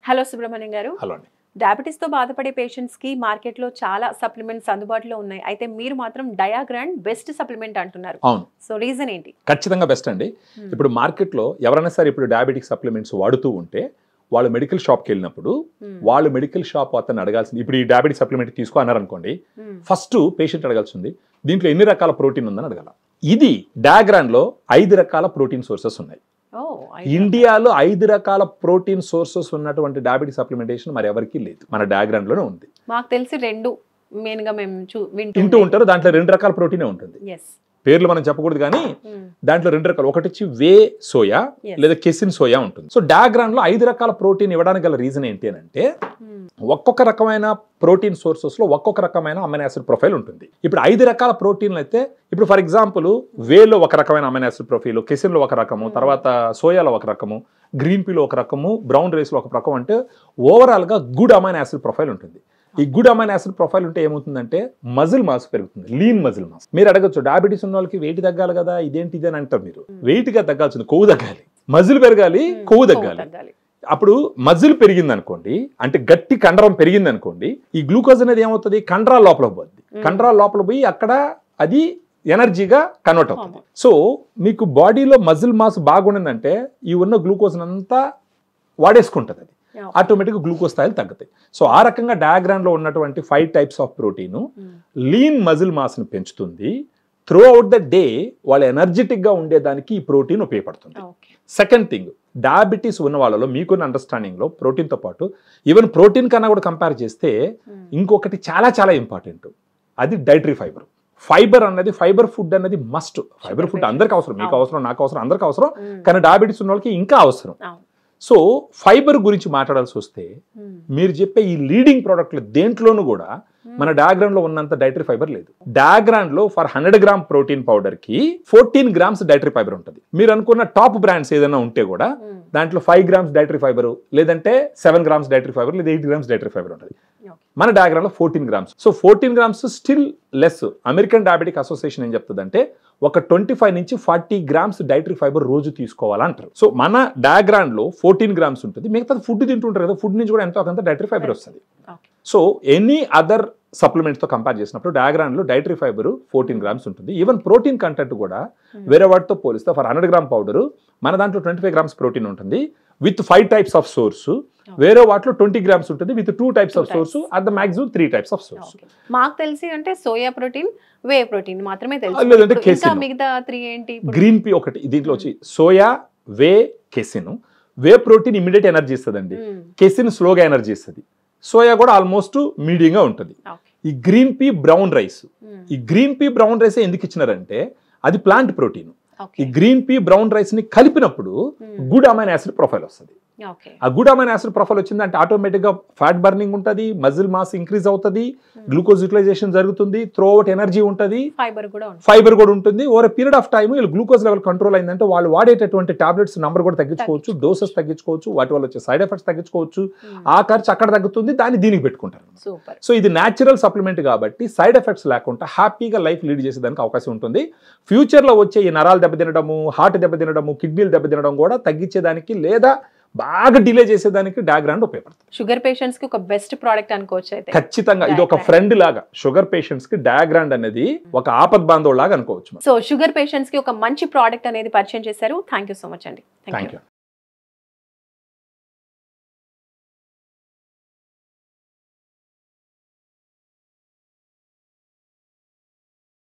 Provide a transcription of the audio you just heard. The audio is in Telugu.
హలో సుబ్రహ్మణ్యం గారు. హలో అండి. డయాబెటిస్ తో బాధపడే పేషెంట్స్ కి మార్కెట్ లో చాలా సప్లిమెంట్స్ అందుబాటులో ఉన్నాయి. అయితే మీరు మాత్రం డయాగ్రాండ్ బెస్ట్ సప్లిమెంట్ అంటున్నారు. అవును. సో రీజన్ ఏంటి? ఖచ్చితంగా బెస్ట్ అండి. ఇప్పుడు మార్కెట్ లో ఎవరైనా సరే ఇప్పుడు డయాబెటిక్ సప్లిమెంట్స్ వాడుతూ ఉంటే వాళ్ళు మెడికల్ షాప్కి వెళ్ళినప్పుడు వాళ్ళు మెడికల్ షాప్ అతను అడగాల్సింది, ఇప్పుడు ఈ డయాబెటిక్ సప్లిమెంట్ తీసుకో అన్నారు అనుకోండి, ఫస్ట్ పేషెంట్ అడగాల్సింది దీంట్లో ఎన్ని రకాల ప్రోటీన్ ఉందని అడగాల. ఇది డయాగ్రాండ్ లో 5 రకాల ప్రోటీన్ సోర్సెస్ ఉన్నాయి. ఇండియాలో 5 రకాల ప్రోటీన్ సోర్సెస్ ఉన్నటువంటి డయాబెటిక్ సప్లిమెంటేషన్ మరి ఎవరికి లేదు, మన డయాగ్రామ్ లోనే ఉంది. మాకు తెలిసి 2 మెయిన్ గా మేము వింటూ ఉంటారు. దాంట్లో 2 రకాల ప్రోటీనే ఉంటుంది. పేర్లు మనం చెప్పకూడదు కానీ దాంట్లో 2 రకాలు, ఒకటి వచ్చి వే సోయా లేదా కెసిన్ సోయా ఉంటుంది. సో డయాగ్రామ్ లో 5 రకాల ప్రోటీన్ ఇవ్వడానికి గల రీజన్ ఏంటి అని అంటే, ఒక్కొక్క రకమైన ప్రోటీన్ సోర్సెస్ లో ఒక్కొక్క రకమైన అమైనో యాసిడ్ ప్రొఫైల్ ఉంటుంది. ఇప్పుడు 5 రకాల ప్రోటీన్లు అయితే, ఇప్పుడు ఫర్ ఎగ్జాంపుల్ వేలో ఒక రకమైన అమైనో యాసిడ్ ప్రొఫైల్, కెసిన్ లో ఒక రకము, తర్వాత సోయాలో ఒక రకము, గ్రీన్ పీలో ఒక రకము, బ్రౌన్ రైస్ లో ఒక రకం, అంటే ఓవరాల్ గా గుడ్ అమైనో యాసిడ్ ప్రొఫైల్ ఉంటుంది. ఈ గుడ్ అమైనో యాసిడ్ ప్రొఫైల్ ఉంటే ఏమవుతుందంటే మజిల్ మాస్ పెరుగుతుంది, లీన్ మజిల్ మాస్. మీరు అడగచ్చు డయాబెటీస్ ఉన్న వాళ్ళకి వెయిట్ తగ్గాలి కదా, ఇదేంటి ఇది అని అంటారు మీరు. వెయిట్ గా తగ్గాల్సింది, కొవ్వు తగ్గాలి, మజిల్ పెరగాలి, కొవ్వు తగ్గాలి. అప్పుడు మజిల్ పెరిగింది అనుకోండి, అంటే గట్టి కండరం పెరిగింది అనుకోండి, ఈ గ్లూకోజ్ అనేది ఏమవుతుంది, కండరాల లోపల పోద్ది. కండరాల లోపల పోయి అక్కడ అది ఎనర్జీగా కన్వర్ట్ అవుతుంది. సో మీకు బాడీలో మజిల్ మాస్ బాగుండిందంటే ఈ ఉన్న గ్లూకోజ్ అంతా వాడేసుకుంటుంది, అది ఆటోమేటిక్గా గ్లూకోజ్ స్థాయిలు తగ్గుతాయి. సో ఆ రకంగా డయాగ్రామ్ లో ఉన్నటువంటి 5 types of protein lean muscle mass ని పెంచుతుంది. త్రూ అవుట్ ద డే వాళ్ళు ఎనర్జెటిక్ గా ఉండేదానికి ఈ ప్రోటీన్ ఉపయోగపడుతుంది. సెకండ్ థింగ్, డయాబెటీస్ ఉన్న వాళ్ళలో మీకున్న అండర్స్టాండింగ్ లో ప్రోటీన్ తో పాటు ఈవెన్ ప్రోటీన్ కన్నా కూడా కంపేర్ చేస్తే ఇంకొకటి చాలా చాలా ఇంపార్టెంట్, అది డైటరీ ఫైబర్. ఫైబర్ అన్నది, ఫైబర్ ఫుడ్ అన్నది మస్ట్. ఫైబర్ ఫుడ్ అందరికి అవసరం, మీకు అవసరం, నాకు అవసరం, అందరికి అవసరం. కానీ డయాబెటీస్ ఉన్న వాళ్ళకి ఇంకా అవసరం. సో ఫైబర్ గురించి మాట్లాడాల్సి వస్తే మీరు చెప్పే ఈ లీడింగ్ ప్రోడక్ట్లు దేంట్లోనూ కూడా మన డయాగ్రామ్ లో ఉన్నంత డైటరీ ఫైబర్ లేదు. డయాగ్రామ్ లో ఫర్ 100 గ్రామ్ ప్రోటీన్ పౌడర్ కి 14 గ్రామ్స్ డైటరీ ఫైబర్ ఉంటుంది. మీరు అనుకున్న టాప్ బ్రాండ్స్ ఏదైనా ఉంటే కూడా దాంట్లో 5 గ్రామ్స్ డైటరీ ఫైబర్, లేదంటే 7 గ్రామ్స్ డైటరీ ఫైబర్, లేదా 8 గ్రామ్స్ డైటరీ ఫైబర్ ఉంటుంది. మన డయాగ్రామ్ లో 14 grams. So 14 grams still less. American diabetic association ఏం చెప్తుందంటే ఒక 25 నుంచి 40 గ్రామ్స్ డైటరీ ఫైబర్ రోజు తీసుకోవాలంటారు. సో మన డయాగ్రామ్ లో 14 గ్రామ్స్ ఉంటుంది. మిగతా ఫుడ్ తింటుంటారు కదా, ఫుడ్ నుంచి కూడా ఎంతో కొంత డైటరీ ఫైబర్ వస్తుంది. సో ఎనీ అదర్ సప్లిమెంట్స్ తో కంపేర్ చేసినప్పుడు డయాగ్రామ్ లో డైటరీ ఫైబర్ 14 గ్రామ్స్ ఉంటుంది. ఈవెన్ ప్రోటీన్ కంటెంట్ కూడా వేరే వాటితో పోలిస్తే ఫర్ 100 గ్రామ్ పౌడర్ మన దాంట్లో 25 గ్రామ్స్ ప్రోటీన్ ఉంటుంది విత్ 5 టైప్స్ ఆఫ్ సోర్స్. వేరే వాటిలో 20 గ్రామ్స్ ఉంటుంది with 2 types of swords, at the maximum 3 types of swords. మాకు తెలిసి అంటే సోయా ప్రోటీన్, వే ప్రోటీన్ మాత్రమే తెలుసు. లేదంటే మిగతా 3 ఏంటి? గ్రీన్ పీ ఒకటి, దీంట్లో వచ్చి soya, whey, casein. Whey protein immediate energy ఇస్తుందండి, కెసిన్ స్లోగా ఎనర్జీ ఇస్తుంది, సోయా కూడా ఆల్మోస్ట్ మీడియంగా ఉంటుంది. ఈ గ్రీన్ పీ, బ్రౌన్ రైస్, ఈ గ్రీన్ పీ బ్రౌన్ రైస్ ఎందుకు ఇచ్చినారంటే అది ప్లాంట్ ప్రోటీన్. ఈ గ్రీన్ పీ బ్రౌన్ రైస్ ని కలిపినప్పుడు గుడ్ అమైనో యాసిడ్ ప్రొఫైల్ వస్తుంది. ఆ గుడ్ అమైనో యాసిడ్ ప్రొఫైల్ వచ్చిందంటే ఆటోమేటిక్ గా ఫ్యాట్ బర్నింగ్ ఉంటుంది, మజిల్ మాస్ ఇంక్రీజ్ అవుతుంది, గ్లూకోజ్ యూటిలైజేషన్ జరుగుతుంది, త్రూ అవుట్ ఎనర్జీ ఉంటుంది, ఫైబర్ కూడా ఉంటుంది. Over period of time glucose level control అయిందంటే వాళ్ళు వాడేటటువంటి టాబ్లెట్స్ నంబర్ కూడా తగ్గించుకోవచ్చు, డోసెస్ తగ్గించుకోవచ్చు, వాటి వల్ల వచ్చే సైడ్ ఎఫెక్ట్స్ తగ్గించుకోవచ్చు. ఆ ఖర్చు అక్కడ తగ్గుతుంది, దాన్ని దీనికి పెట్టుకుంటారు. సో ఇది న్యాచురల్ సప్లిమెంట్ కాబట్టి సైడ్ ఎఫెక్ట్స్ లేకుండా హ్యాపీగా లైఫ్ లీడ్ చేసేదానికి అవకాశం ఉంటుంది. ఫ్యూచర్ లో వచ్చే ఈ నరాలు దెబ్బతినడము, హార్ట్ దెబ్బతినడము, కిడ్నీలు దెబ్బతినడం కూడా తగ్గించేదానికి లేదా బాగా డిలే చేసేదానికి డయాగ్రామ్ ఉపయోగపడుతుంది. షుగర్ పేషెంట్స్ కి ఒక బెస్ట్ ప్రోడక్ట్ అనుకోవచ్చు. అయితే ఖచ్చితంగా ఇది ఒక ఫ్రెండ్ లాగా షుగర్ పేషెంట్స్ కి డయాగ్రామ్ అనేది ఒక ఆపద్ బాంధవుడు లాగా అనుకోవచ్చు. సో షుగర్ పేషెంట్స్ కి ఒక మంచి ప్రోడక్ట్ అనేది పరిచయం చేశారు. థ్యాంక్ యూ సో మచ్ అండి. Thank you.